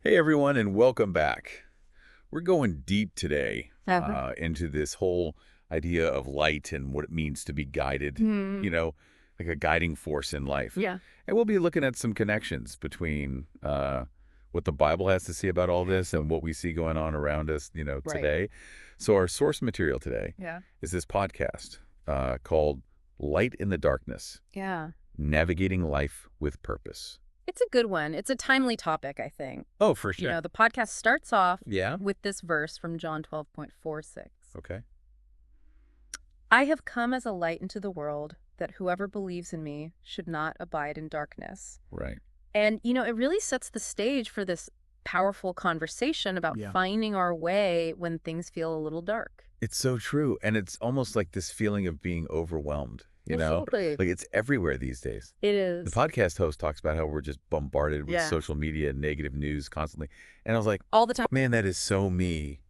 Hey everyone, and welcome back. We're going deep today into this whole idea of light and what it means to be guided, Hmm. like a guiding force in life. Yeah. And we'll be looking at some connections between what the Bible has to say about all this and what we see going on around us, Right. today. So our source material today Yeah. is this podcast called Light in the Darkness, Yeah. Navigating Life with Purpose. It's a good one. It's a timely topic, I think. Oh, for sure. The podcast starts off Yeah? with this verse from John 12:46. Okay. I have come as a light into the world, that whoever believes in me should not abide in darkness. Right. And, it really sets the stage for this powerful conversation about Yeah. finding our way when things feel a little dark. It's so true. And it's almost like this feeling of being overwhelmed, you know? Absolutely. Like it's everywhere these days. It The is. podcast host talks about how we're just bombarded with Yeah. social media and negative news constantly. And I was like, All the time. man, that is so me.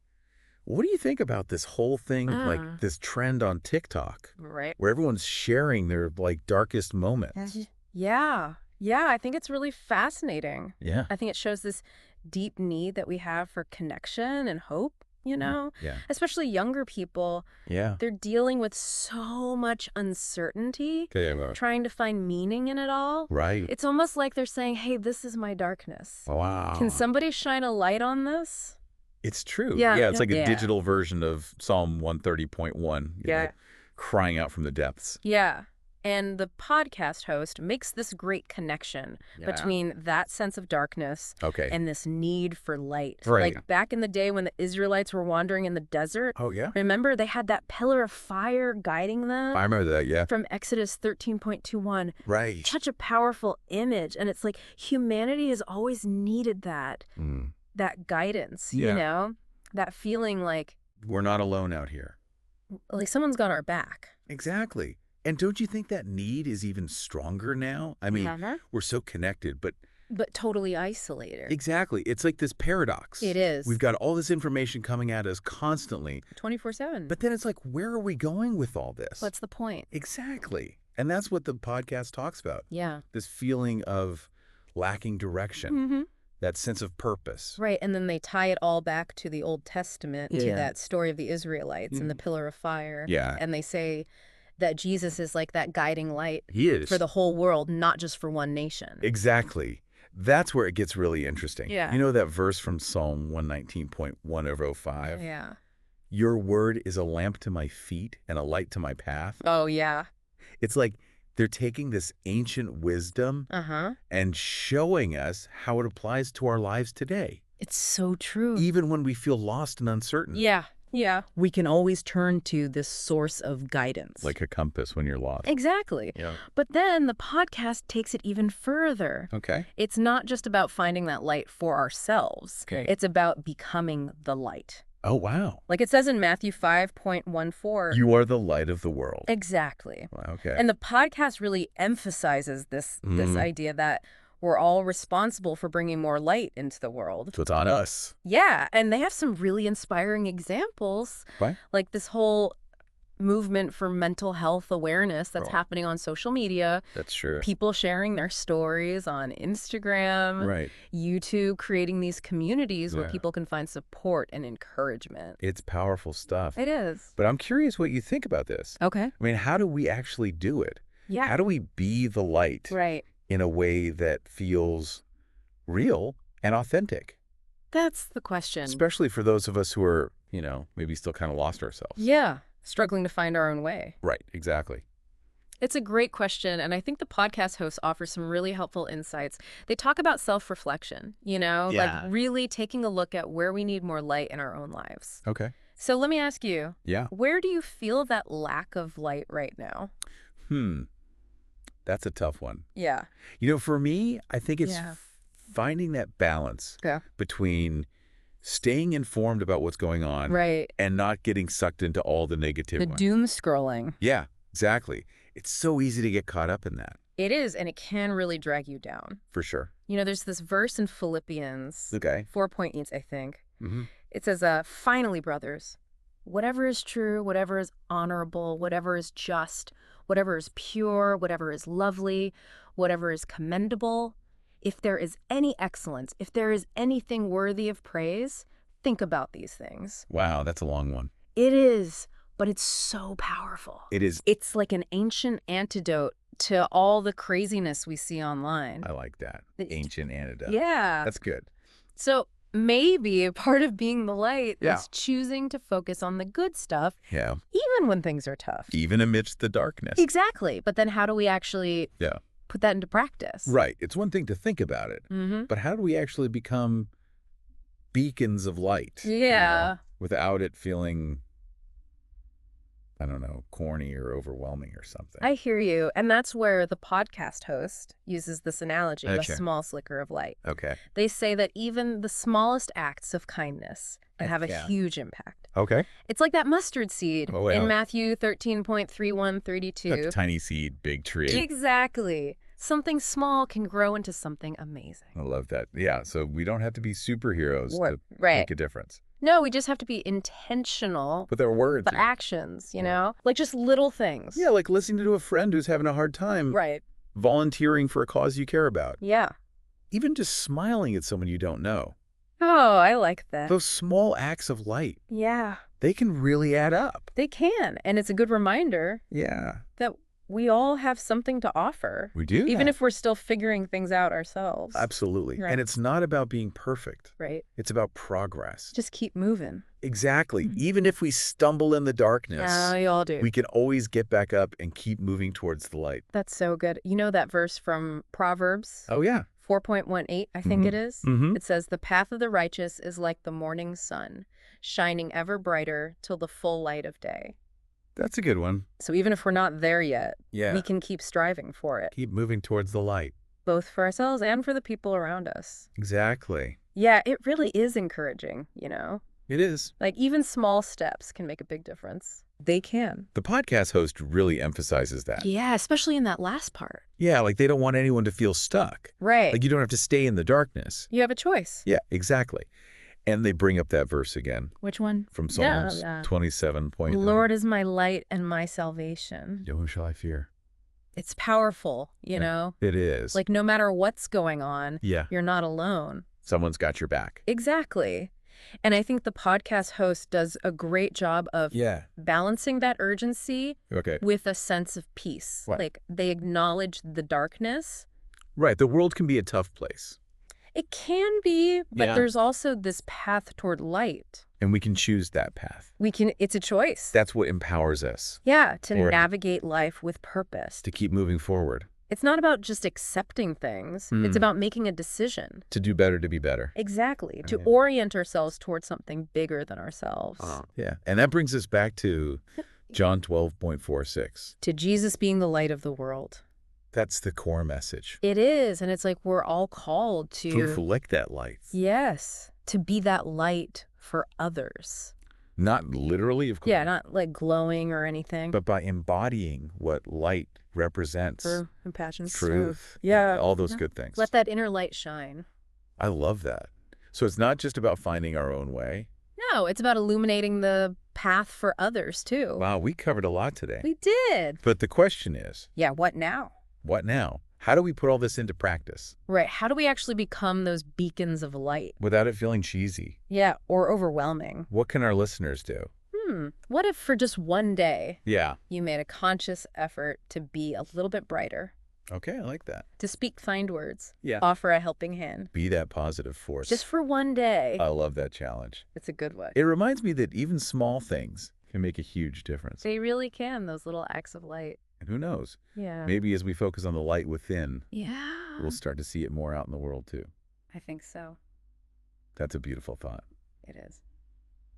What do you think about this whole thing, like this trend on TikTok, Right. where everyone's sharing their like darkest moments? Yeah. Yeah, I think it's really fascinating. Yeah. I think it shows this deep need that we have for connection and hope, Yeah. especially younger people. Yeah. They're dealing with so much uncertainty, trying to find meaning in it all. Right. It's almost like they're saying, hey, this is my darkness. Wow. Can somebody shine a light on this? It's true. Yeah. Yeah, it's like a Yeah. digital version of Psalm 130.1. Yeah. Crying out from the depths. Yeah. And the podcast host makes this great connection between that sense of darkness Okay. and this need for light. Right. Like back in the day when the Israelites were wandering in the desert, Oh, yeah? remember they had that pillar of fire guiding them? I remember that, yeah. From Exodus 13:21. Right. Such a powerful image. And it's like humanity has always needed that guidance, Yeah. That feeling like We're not alone out here. someone's got our back. Exactly. And don't you think that need is even stronger now? I mean, we're so connected, but But totally isolated. exactly. It's like this paradox. It is. We've got all this information coming at us constantly, 24/7. but then it's like, where are we going with all this? What's the point? Exactly. And that's what the podcast talks about. Yeah. This feeling of lacking direction, Mm-hmm. that sense of purpose. Right, and then they tie it all back to the Old Testament, to Yeah. that story of the Israelites and the pillar of fire. Yeah. And they say that Jesus is like that guiding light He is. for the whole world, not just for one nation. Exactly. That's where it gets really interesting. Yeah. You know that verse from Psalm 119.105? Yeah. Your word is a lamp to my feet and a light to my path. Oh, yeah. It's like they're taking this ancient wisdom Uh-huh. and showing us how it applies to our lives today, It's so true. even when we feel lost and uncertain. Yeah. Yeah. We can always turn to this source of guidance. Like a compass when you're lost. Exactly. Yeah. But then the podcast takes it even further. Okay. It's not just about finding that light for ourselves. Okay. It's about becoming the light. Oh, wow. Like it says in Matthew 5:14. You are the light of the world. Exactly. Okay. And the podcast really emphasizes this idea that we're all responsible for bringing more light into the world. So it's on us. Yeah, and they have some really inspiring examples. Right. Like this whole movement for mental health awareness that's Oh. happening on social media. That's true. People sharing their stories on Instagram, Right. YouTube, creating these communities where Yeah. people can find support and encouragement. It's powerful stuff. It is. But I'm curious what you think about this. Okay. I mean, how do we actually do it? Yeah. How do we be the light Right. in a way that feels real and authentic? That's the question. Especially for those of us who are, maybe still kind of lost ourselves. Yeah. Struggling to find our own way. Right, exactly. It's a great question, and I think the podcast host offers some really helpful insights. They talk about self-reflection, Yeah. like really taking a look at where we need more light in our own lives. Okay. So let me ask you, Yeah. where do you feel that lack of light right now? That's a tough one. Yeah. For me, I think it's Yeah. finding that balance Yeah. between staying informed about what's going on Right. and not getting sucked into all the The negativity. doom scrolling. Yeah, exactly. It's so easy to get caught up in that, It is, and it can really drag you down. for sure. There's this verse in Philippians, Okay. 4.8, I think. Mm-hmm. It says, finally, brothers, whatever is true, whatever is honorable, whatever is just, whatever is pure, whatever is lovely, whatever is commendable, If there is any excellence, if there is anything worthy of praise, think about these things. Wow, that's a long one. It is, but it's so powerful. It is. It's like an ancient antidote to all the craziness we see online. I like that. Ancient antidote. Yeah. That's good. So maybe a part of being the light Yeah. is choosing to focus on the good stuff, Yeah. even when things are tough. Even amidst the darkness. Exactly. But then how do we actually put that into practice? Right. It's one thing to think about it, but how do we actually become beacons of light? Yeah. Without it feeling, I don't know, corny or overwhelming or something. I hear you. And that's where the podcast host uses this analogy of a Okay. small slicker of light. Okay. They say that even the smallest acts of kindness can have a Yeah. huge impact. Okay. It's like that mustard seed Oh, yeah. in Matthew 13.31-32. That's a tiny seed, big tree. Exactly. Something small can grow into something amazing. I love that. Yeah, so we don't have to be superheroes to Right. make a difference. No, we just have to be intentional With our words. but actions, you know? Like just little things. Yeah, like listening to a friend who's having a hard time. Right. Volunteering for a cause you care about. Yeah. Even just smiling at someone you don't know. Oh, I like that. Those small acts of light, Yeah, they can really add up. they can. And it's a good reminder Yeah. that we all have something to offer. We do. Even if we're still figuring things out ourselves. Absolutely. Right. And it's not about being perfect. Right. It's about progress. Just keep moving. Exactly. Even if we stumble in the darkness, Yeah, we all do. we can always get back up and keep moving towards the light. That's so good. You know that verse from Proverbs Oh, yeah. 4.18, I think it is? Mm-hmm. It says, "The path of the righteous is like the morning sun, shining ever brighter till the full light of day." That's a good one. So even if we're not there yet, Yeah. we can keep striving for it, Keep moving towards the light. both for ourselves and for the people around us. Exactly. Yeah, it really is encouraging, you know? It is. Like even small steps can make a big difference. They can. The podcast host really emphasizes that. Yeah, especially in that last part. Yeah, like they don't want anyone to feel stuck. Right. Like you don't have to stay in the darkness. You have a choice. Yeah, exactly. And they bring up that verse again Which one? from Psalms Yeah. 27. The Lord is my light and my salvation. Whom shall I fear? It's powerful, you know? It is. Like no matter what's going on, yeah, you're not alone. someone's got your back. Exactly. And I think the podcast host does a great job of Yeah. balancing that urgency Okay. with a sense of peace. Right. Like they acknowledge the darkness. Right. The world can be a tough place. It can be, but Yeah. there's also this path toward light. And we can choose that path. It's a choice. That's what empowers us Yeah, to Or- navigate life with purpose. to keep moving forward, It's not about just accepting things. It's about making a decision. to do better, to be better. Exactly. To Yeah. orient ourselves towards something bigger than ourselves. Yeah. And that brings us back to John 12.46. To Jesus being the light of the world. That's the core message. It is. And it's like we're all called to, Reflect that light. yes, to be that light for others. Not literally, of course. Yeah, not like glowing or anything. But by embodying what light represents. True. And passion. Truth. Yeah. All those good things. Let that inner light shine. I love that. So it's not just about finding our own way. No, it's about illuminating the path for others, too. Wow, we covered a lot today. We did. But the question is, Yeah, what now? what now? How do we put all this into practice Right. How do we actually become those beacons of light? without it feeling cheesy? Yeah, or overwhelming. What can our listeners do? What if for just one day Yeah. you made a conscious effort to be a little bit brighter, Okay, I like that. to speak kind words, Yeah. offer a helping hand? Be that positive force. Just for one day. I love that challenge. It's a good one. It reminds me that even small things can make a huge difference. They really can, those little acts of light. And who knows? Yeah. Maybe as we focus on the light within, Yeah. we'll start to see it more out in the world too. I think so. That's a beautiful thought. It is.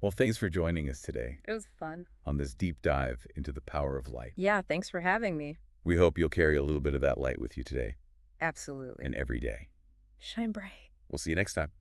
Well, thanks for joining us today It was fun. on this deep dive into the power of light. Yeah, thanks for having me. We hope you'll carry a little bit of that light with you today Absolutely. and every day. Shine bright. We'll see you next time.